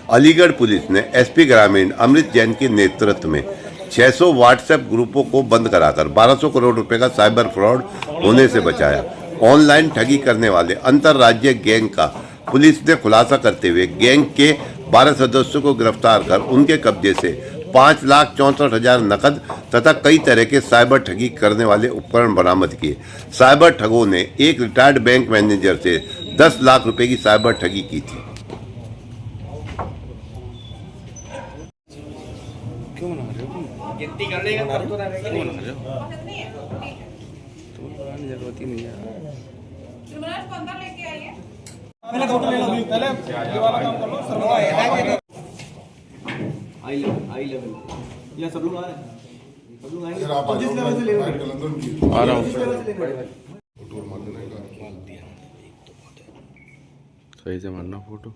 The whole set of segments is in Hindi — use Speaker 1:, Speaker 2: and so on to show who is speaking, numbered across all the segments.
Speaker 1: अलीगढ़ पुलिस ने एसपी ग्रामीण अमृत जैन के नेतृत्व में 600 व्हाट्सएप ग्रुपों को बंद कराकर 1200 करोड़ रुपए का साइबर फ्रॉड होने से बचाया। ऑनलाइन ठगी करने वाले अंतर्राज्यीय गैंग का पुलिस ने खुलासा करते हुए गैंग के 12 सदस्यों को गिरफ्तार कर उनके कब्जे से 5,64,000 नकद तथा कई तरह के साइबर ठगी करने वाले उपकरण बरामद किए। साइबर ठगों ने एक रिटायर्ड बैंक मैनेजर से 10 लाख रुपए की साइबर ठगी की थी।
Speaker 2: क्यों मना रहे हो?
Speaker 3: गिनती करने का कर तो रहेगा
Speaker 2: क्यों
Speaker 3: नहीं।
Speaker 2: मना रहे हो? तो लगाने जरूरत ही नहीं है।
Speaker 4: लेके आइए।
Speaker 5: पहले फोटो ले लो, पहले ये वाला काम कर लो।
Speaker 3: आई लेवल या सब लोग आ रहे हैं, सब लोग आएंगे।
Speaker 5: तो जिस लेवल से ले लो,
Speaker 2: आ रहा हूँ।
Speaker 5: जिस लेवल से ले लो।
Speaker 2: सही से मारना फोटो।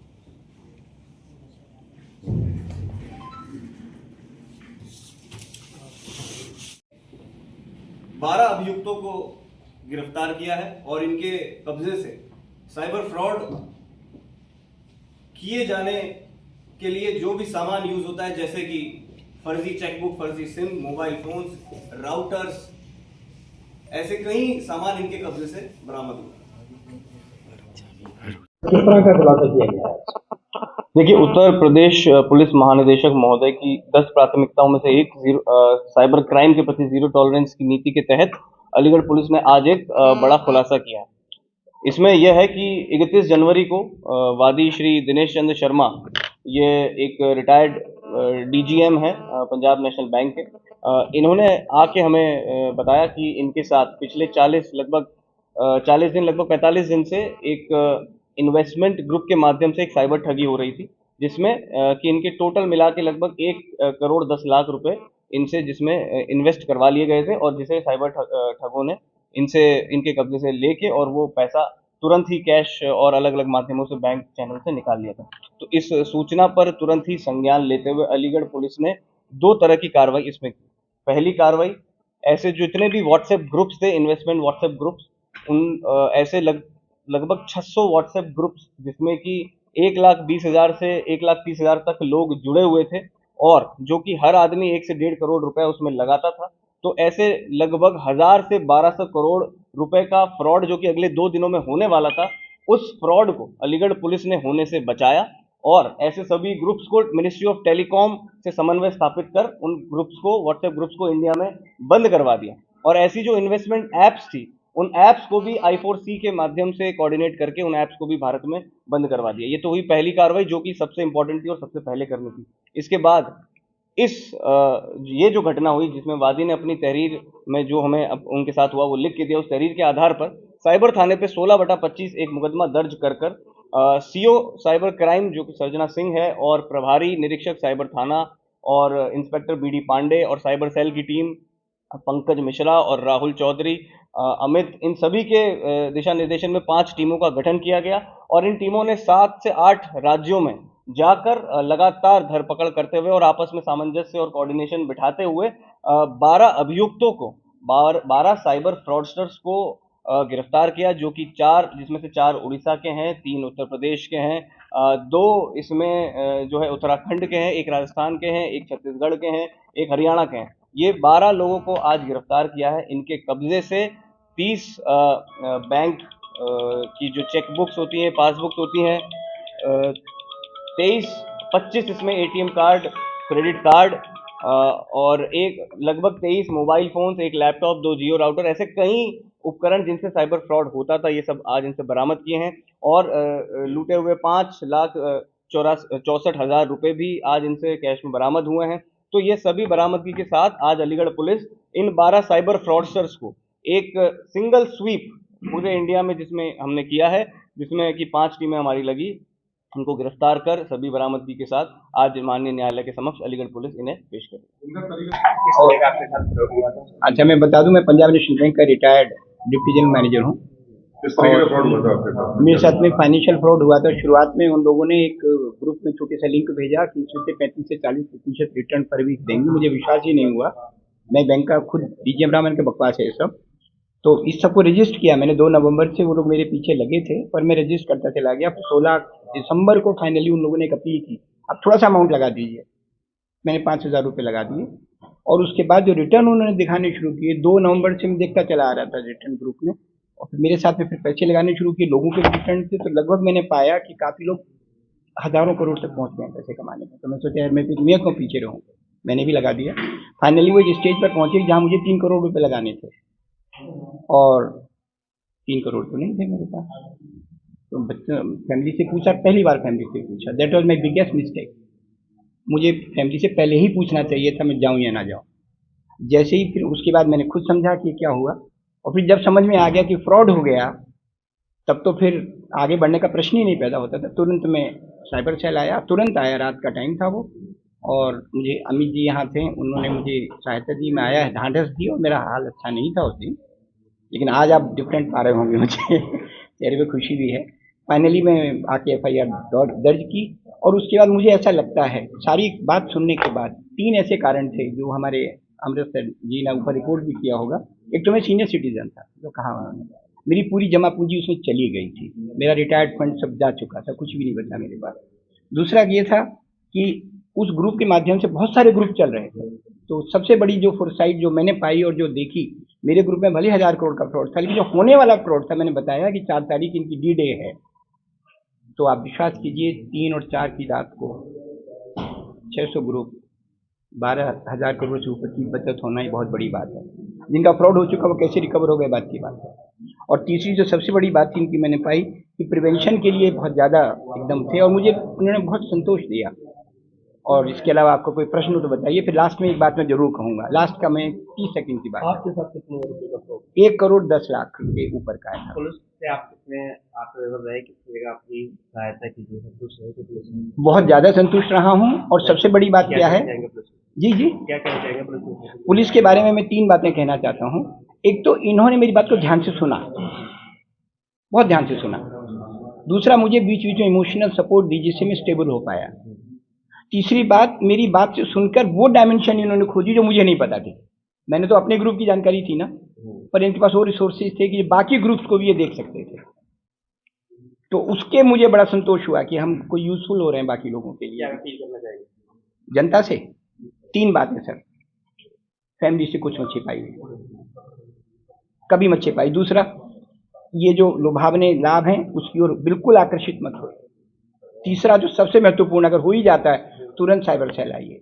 Speaker 3: बारह अभियुक्तों को गिरफ्तार किया है और इनके कब्जे से साइबर फ्रॉड किए जाने के लिए जो भी सामान यूज होता है, जैसे कि फर्जी चेकबुक, फर्जी सिम, मोबाइल फोन्स, राउटर्स, ऐसे कई सामान इनके कब्जे से बरामद हुए।
Speaker 6: किस तरह का खुलासा किया गया है?
Speaker 7: देखिए, उत्तर प्रदेश पुलिस महानिदेशक महोदय की 10 प्राथमिकताओं में से एक साइबर क्राइम के प्रति जीरो टॉलरेंस की नीति के तहत अलीगढ़ पुलिस ने आज एक बड़ा खुलासा किया है। इसमें यह है कि 31 जनवरी को वादी श्री दिनेश चंद्र शर्मा, ये एक रिटायर्ड डीजीएम है पंजाब नेशनल बैंक के, इन्होंने आके हमें बताया कि इनके साथ पिछले 40 दिन लगभग 45 दिन से एक इन्वेस्टमेंट ग्रुप के माध्यम से एक साइबर ठगी हो रही थी, जिसमें कि इनके टोटल मिला के लगभग 1 करोड़ 10 लाख रुपए इनसे जिसमें इन्वेस्ट करवा लिए गए थे, और जिसे साइबर ठगों ने इनके कब्जे से लेके और वो पैसा तुरंत ही कैश और अलग अलग माध्यमों से बैंक चैनल से निकाल लिया था। तो इस सूचना पर तुरंत ही संज्ञान लेते हुए अलीगढ़ पुलिस ने 2 तरह की कार्रवाई इसमें की। पहली कार्रवाई, ऐसे जितने भी व्हाट्सएप ग्रुप्स थे, इन्वेस्टमेंट व्हाट्सएप ग्रुप्स, उन ऐसे लगभग 600 व्हाट्सएप ग्रुप्स जिसमें कि 1,20,000 से 1,30,000 तक लोग जुड़े हुए थे, और जो कि हर आदमी 1 से 1.5 करोड़ रुपए उसमें लगाता था। तो ऐसे लगभग 1000 से 1200 करोड़ रुपए का फ्रॉड जो कि अगले 2 दिनों में होने वाला था, उस फ्रॉड को अलीगढ़ पुलिस ने होने से बचाया, और ऐसे सभी ग्रुप्स को मिनिस्ट्री ऑफ टेलीकॉम से समन्वय स्थापित कर उन ग्रुप्स को, व्हाट्सएप ग्रुप्स को इंडिया में बंद करवा दिया। और ऐसी जो इन्वेस्टमेंट ऐप्स थी, उन ऐप्स को भी I4C के माध्यम से कोऑर्डिनेट करके उन ऐप्स को भी भारत में बंद करवा दिया। ये तो हुई पहली कार्रवाई, जो कि सबसे इंपॉर्टेंट थी और सबसे पहले करनी थी। इसके बाद ये जो घटना हुई, जिसमें वादी ने अपनी तहरीर में जो हमें उनके साथ हुआ वो लिख के दिया, उस तहरीर के आधार पर साइबर थाने पे 16/25 एक मुकदमा दर्ज कर सीओ साइबर क्राइम जो कि सर्जना सिंह है, और प्रभारी निरीक्षक साइबर थाना और इंस्पेक्टर BD पांडे और साइबर सेल की टीम पंकज मिश्रा और राहुल चौधरी, अमित, इन सभी के दिशा निर्देशन में 5 टीमों का गठन किया गया, और इन टीमों ने 7 से 8 राज्यों में जाकर लगातार धरपकड़ करते हुए और आपस में सामंजस्य और कोऑर्डिनेशन बिठाते हुए 12 अभियुक्तों को, 12 साइबर फ्रॉडस्टर्स को गिरफ्तार किया, जो कि 4, जिसमें से 4 उड़ीसा के हैं, 3 उत्तर प्रदेश के हैं, 2 इसमें जो है उत्तराखंड के हैं, 1 राजस्थान के हैं, 1 छत्तीसगढ़ के हैं, 1 हरियाणा के हैं। ये 12 लोगों को आज गिरफ्तार किया है। इनके कब्जे से 30 बैंक की जो चेकबुक्स होती हैं, पासबुक्स होती हैं, 25 इसमें ATM कार्ड, क्रेडिट कार्ड, और लगभग 23 मोबाइल फोन्स, 1 लैपटॉप, 2 जियो राउटर, ऐसे कई उपकरण जिनसे साइबर फ्रॉड होता था, ये सब आज इनसे बरामद किए हैं। और लूटे हुए 5,64,000 रुपए भी आज इनसे कैश में बरामद हुए हैं। तो ये सभी बरामदगी के साथ आज अलीगढ़ पुलिस इन 12 साइबर फ्रॉडस्टर्स को एक सिंगल स्वीप पूरे इंडिया में जिसमें हमने किया है, जिसमें कि 5 टीमें हमारी लगी, उनको गिरफ्तार कर सभी बरामदगी के साथ आज माननीय न्यायालय के समक्ष अलीगढ़ पुलिस इन्हें पेश करेगी।
Speaker 6: अच्छा, मैं बता दूं, मैं पंजाब नेशनल बैंक का रिटायर्ड डिप्टी जनरल मैनेजर हूँ। मेरे साथ में फाइनेंशियल फ्रॉड हुआ था। शुरुआत में उन लोगों ने एक ग्रुप में छोटे सा लिंक भेजा कि इसमें से 35 से 40% रिटर्न पर वीक देंगे। मुझे विश्वास ही नहीं हुआ। मैं बैंक का खुद डीजीएम रहा, मैंने कहा बकवास है ये सब। तो इस सबको रजिस्टर किया मैंने। 2 नवंबर से वो लोग मेरे पीछे लगे थे, पर मैं रजिस्टर करता चला गया। 16 दिसंबर को फाइनली उन लोगों ने एक अपील की, अब थोड़ा सा अमाउंट लगा दीजिए। मैंने 5,000 रुपये लगा दिए, और उसके बाद जो रिटर्न उन्होंने दिखाने शुरू किए, 2 नवंबर से मैं देखता चला आ रहा था रिटर्न ग्रुप में, और फिर मेरे साथ में फिर पैसे लगाने शुरू किए। लोगों के रिटर्न थे, तो लगभग मैंने पाया कि काफ़ी लोग हज़ारों करोड़ तक पहुँच गए पैसे कमाने में। तो मैं सोचा यार मैं फिर मैं क्यों पीछे रहूँ, मैंने भी लगा दिया। फाइनली वो एक स्टेज पर पहुँचे जहाँ मुझे 3 करोड़ रुपये लगाने थे, और 3 करोड़ तो नहीं थे मेरे पास। तो बच्चे फैमिली से पूछा, पहली बार फैमिली से पूछा। That was my biggest mistake. मुझे फैमिली से पहले ही पूछना चाहिए था मैं जाऊं या ना जाऊं। जैसे ही फिर उसके बाद मैंने खुद समझा कि क्या हुआ, और फिर जब समझ में आ गया कि फ्रॉड हो गया, तब तो फिर आगे बढ़ने का प्रश्न ही नहीं पैदा होता था। तुरंत मैं साइबर सेल आया, तुरंत आया, रात का टाइम था वो, और मुझे अमित जी यहाँ थे, उन्होंने मुझे सहायता दी। मैं आया, ढांढस दी, और मेरा हाल अच्छा नहीं था उस दिन, लेकिन आज आप डिफरेंट पा रहे होंगे मुझे चेहरे पे खुशी भी है। फाइनली मैं आके FIR दर्ज की, और उसके बाद मुझे ऐसा लगता है, सारी बात सुनने के बाद, 3 ऐसे कारण थे जो हमारे अमृतसर जी ने ऊपर रिपोर्ट भी किया होगा। एक तो मैं सीनियर सिटीजन था, जो कहा उन्होंने, मेरी पूरी जमा पूंजी उसमें चली गई थी, मेरा रिटायर्ड फंड सब जा चुका था, कुछ भी नहीं बचा मेरे पास। दूसरा ये था कि उस ग्रुप के माध्यम से बहुत सारे ग्रुप चल रहे थे, तो सबसे बड़ी जो फुरसाइट जो मैंने पाई और जो देखी, मेरे ग्रुप में भले 1000 करोड़ का फ्रॉड था, लेकिन जो होने वाला फ्रॉड था, मैंने बताया कि 4 तारीख इनकी D-Day है, तो आप विश्वास कीजिए 3 और 4 की रात को 600 ग्रुप, 12,000 करोड़ से ऊपर की बचत होना ही बहुत बड़ी बात है। जिनका फ्रॉड हो चुका वो कैसे रिकवर हो गए, बात की बात है। और तीसरी जो सबसे बड़ी बात थी इनकी, मैंने पाई कि प्रिवेंशन के लिए बहुत ज़्यादा एकदम थे, और मुझे उन्होंने बहुत संतोष दिया। और इसके अलावा आपको कोई प्रश्न हो तो बताइए, फिर लास्ट में एक बात मैं जरूर कहूँगा। लास्ट का मैं 30 सेकंड की बात,
Speaker 2: आपके साथ कितने रुपए का फ्रॉड?
Speaker 6: 1 करोड़ 10 लाख के ऊपर का है।
Speaker 2: पुलिस से आप कितने आत्मनिर्भर रहे, किस तरह आपकी सहायता की जो संतुष्ट रहे पुलिस में?
Speaker 6: बहुत ज़्यादा संतुष्ट रहा हूँ, और सबसे बड़ी बात क्या है,
Speaker 2: चाहेंगे पुलिस?
Speaker 6: जी जी,
Speaker 2: क्या कहना चाहेंगे पुलिस में?
Speaker 6: पुलिस के बारे में मैं 3 बातें कहना चाहता हूँ। एक तो इन्होंने मेरी बात को ध्यान से सुना, बहुत ध्यान से सुना। दूसरा, मुझे बीच बीच में इमोशनल सपोर्ट दी, जिससे मैं स्टेबल हो पाया। तीसरी बात, मेरी बात से सुनकर वो डायमेंशन इन्होंने खोजी जो मुझे नहीं पता थी। मैंने तो अपने ग्रुप की जानकारी थी ना, पर इनके पास वो रिसोर्सेज थे कि बाकी ग्रुप्स को भी ये देख सकते थे। तो उसके मुझे बड़ा संतोष हुआ कि हम कोई यूजफुल हो रहे हैं बाकी लोगों के लिए।
Speaker 2: क्या अपील करना चाहेंगे
Speaker 6: जनता से 3 बातें सर। फैमिली से कुछ मत छिपाइए, कभी मत छिपाइए। दूसरा, ये जो लुभावने लाभ हैं उसकी ओर बिल्कुल आकर्षित मत हो। तीसरा, जो सबसे महत्वपूर्ण, अगर हो ही जाता है, तुरंत साइबर सेल आइए।